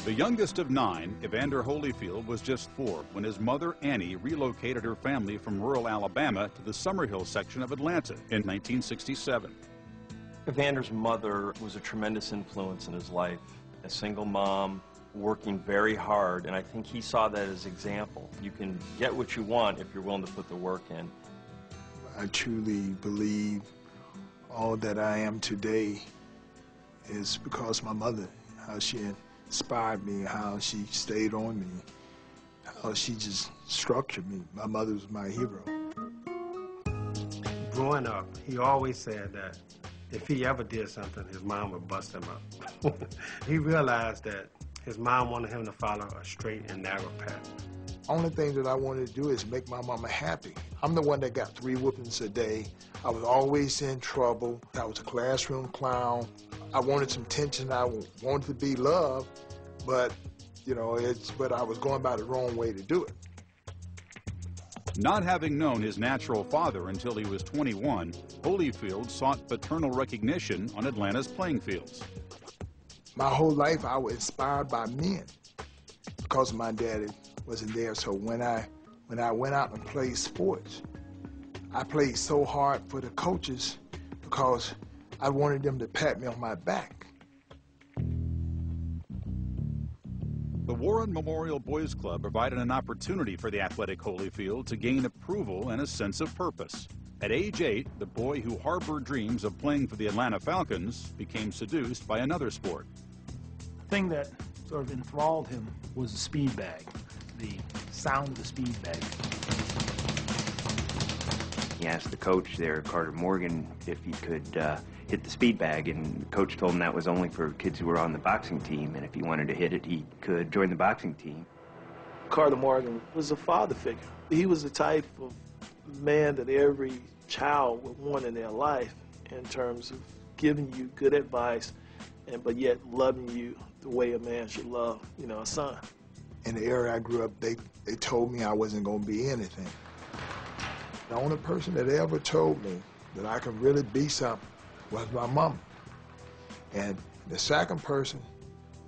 The youngest of 9, Evander Holyfield, was just 4 when his mother, Annie, relocated her family from rural Alabama to the Summerhill section of Atlanta in 1967. Evander's mother was a tremendous influence in his life. A single mom, working very hard, and I think he saw that as example. You can get what you want if you're willing to put the work in. I truly believe all that I am today is because of my mother, how she inspired me, how she stayed on me, how she just structured me. My mother was my hero. Growing up, he always said that if he ever did something, his mom would bust him up. He realized that his mom wanted him to follow a straight and narrow path. Only thing that I wanted to do is make my mama happy. I'm the one that got 3 whoopings a day. I was always in trouble. I was a classroom clown. I wanted some attention. I wanted to be loved, but, you know, but I was going by the wrong way to do it. Not having known his natural father until he was 21, Holyfield sought paternal recognition on Atlanta's playing fields. My whole life I was inspired by men because my daddy wasn't there. So when I went out and played sports, I played so hard for the coaches because I wanted them to pat me on my back. The Warren Memorial Boys Club provided an opportunity for the athletic Holyfield to gain approval and a sense of purpose. At age 8, the boy who harbored dreams of playing for the Atlanta Falcons became seduced by another sport. The thing that sort of enthralled him was the speed bag, the sound of the speed bag. He asked the coach there, Carter Morgan, if he could hit the speed bag, and the coach told him that was only for kids who were on the boxing team, and if he wanted to hit it, he could join the boxing team. Carter Morgan was a father figure. He was the type of man that every child would want in their life in terms of giving you good advice, but yet loving you the way a man should love, you know, a son. In the area I grew up, they told me I wasn't going to be anything. The only person that ever told me that I could really be something was my mama. And the second person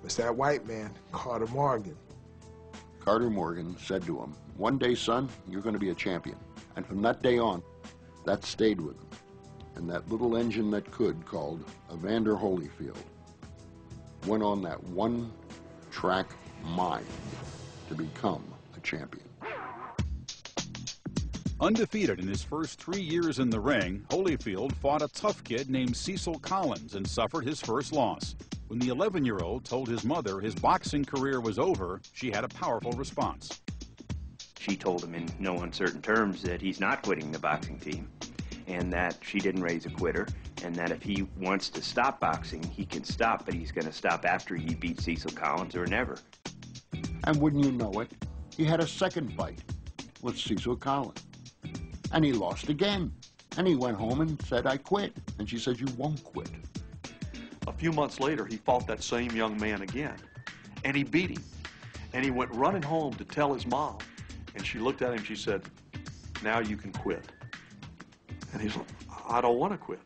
was that white man, Carter Morgan. Carter Morgan said to him, "One day, son, you're going to be a champion." And from that day on, that stayed with him. And that little engine that could, called Evander Holyfield, went on that one-track mind to become a champion. Undefeated in his first 3 years in the ring, Holyfield fought a tough kid named Cecil Collins and suffered his first loss. When the 11-year-old told his mother his boxing career was over, she had a powerful response. She told him in no uncertain terms that he's not quitting the boxing team, and that she didn't raise a quitter, and that if he wants to stop boxing, he can stop, but he's going to stop after he beats Cecil Collins or never. And wouldn't you know it, he had a second fight with Cecil Collins. And he lost again. And he went home and said, "I quit." And she said, "You won't quit." A few months later, he fought that same young man again. And he beat him. And he went running home to tell his mom. And she looked at him and she said, "Now you can quit." And he's like, "I don't want to quit."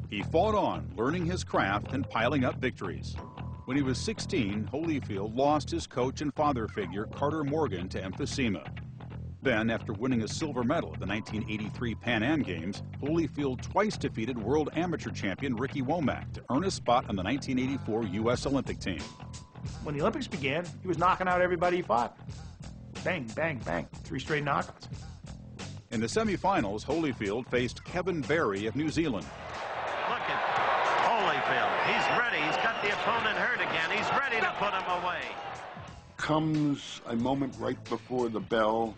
He fought on, learning his craft and piling up victories. When he was 16, Holyfield lost his coach and father figure, Carter Morgan, to emphysema. Then, after winning a silver medal at the 1983 Pan Am Games, Holyfield twice defeated world amateur champion Ricky Womack to earn a spot on the 1984 U.S. Olympic team. When the Olympics began, he was knocking out everybody he fought. Bang, bang, bang. 3 straight knockouts. In the semifinals, Holyfield faced Kevin Barry of New Zealand. Look at Holyfield. He's ready. He's got the opponent hurt again. He's ready to put him away. Comes a moment right before the bell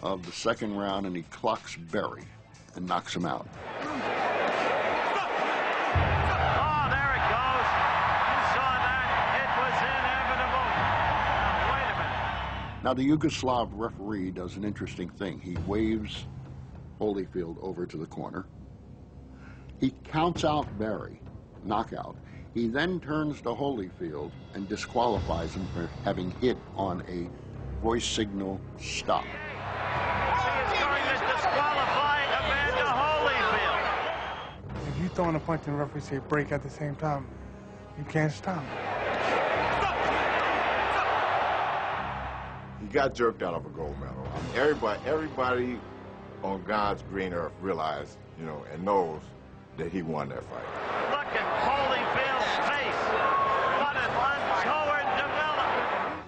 of the second round, and he clocks Barry and knocks him out. Oh, there it goes. You saw that. It was inevitable. Now, wait a minute. Now, the Yugoslav referee does an interesting thing. He waves Holyfield over to the corner. He counts out Barry, knockout. He then turns to Holyfield and disqualifies him for having hit on a voice signal stop. He is going to disqualify Evander Holyfield. If you throw in a punch and the referee say break at the same time, You can't stop him. He got jerked out of a gold medal. I mean, everybody on God's green earth realized, you know, and knows that he won that fight. Look at Holyfield's face. What an untoward development.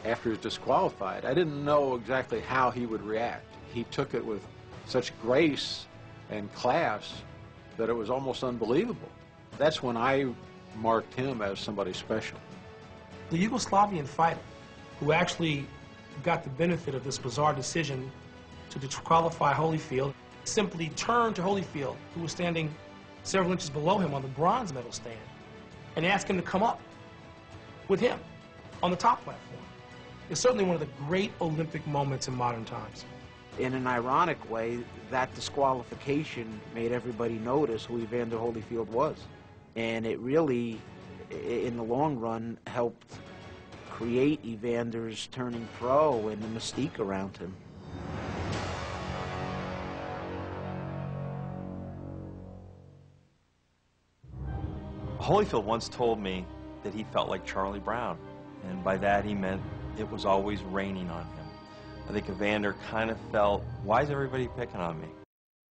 After he was disqualified, I didn't know exactly how he would react. He took it with such grace and class that it was almost unbelievable. That's when I marked him as somebody special. The Yugoslavian fighter who actually got the benefit of this bizarre decision to disqualify Holyfield simply turned to Holyfield, who was standing several inches below him on the bronze medal stand, and asked him to come up with him on the top platform. It's certainly one of the great Olympic moments in modern times. In an ironic way, that disqualification made everybody notice who Evander Holyfield was. And it really, in the long run, helped create Evander's turning pro and the mystique around him. Holyfield once told me that he felt like Charlie Brown, and by that he meant it was always raining on him. I think Evander kind of felt, why is everybody picking on me?